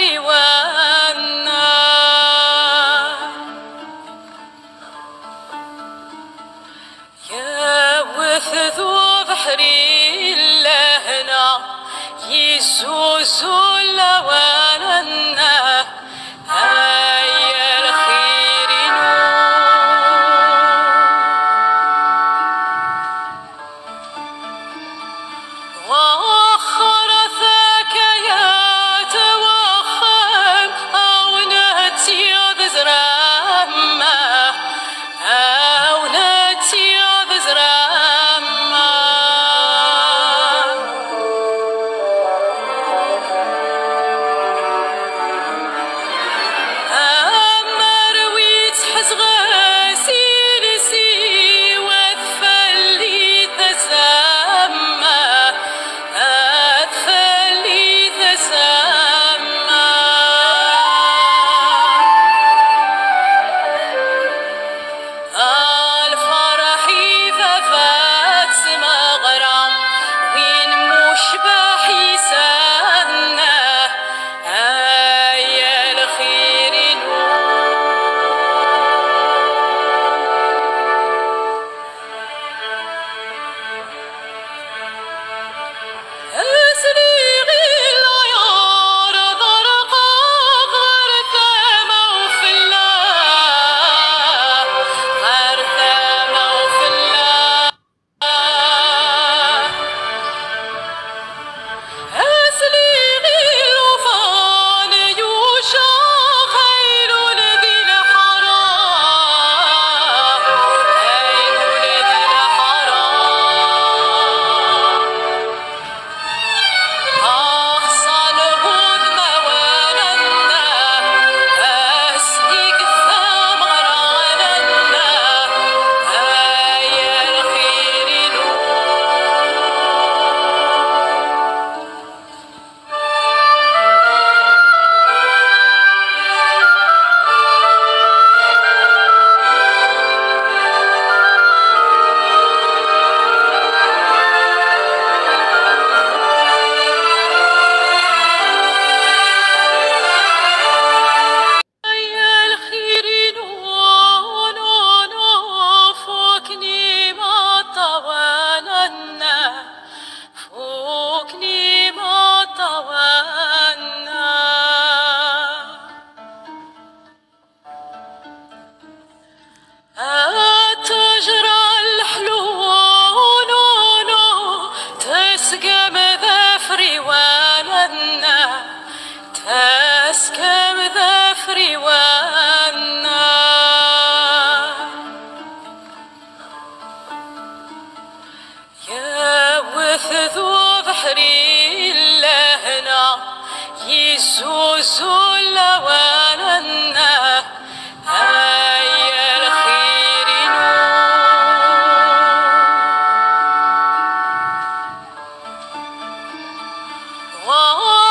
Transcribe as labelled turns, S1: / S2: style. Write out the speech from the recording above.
S1: ظفري وانا يا وثذو بحري لهنا يزوزو لوانا هيا الخير وخر ذاك يا توخم أو نتي بزرامة أو نتي بزرامة أما رويت حزغاسي لسي وثفلي تسامى أثفلي تسامى الفرح ففات مغرم وين مشبح يسنى هيا الخير أسلي العيار ضرقا غرثما وفي الله غرثما وفي الله أسلي الوفان يوشى خير ذي الحرام خير ذي الحرام أحسن هدم ولنا أسنيك الثام غراننا هيا الخير هيا الخير نون فوقني ما طوانا فوقني ما طوانا تجرى الحلول تسقم ذفري وانا تسقم ذفري وانا يا وثذو بحري لهنا يزوزو لوانا هيا الخير نور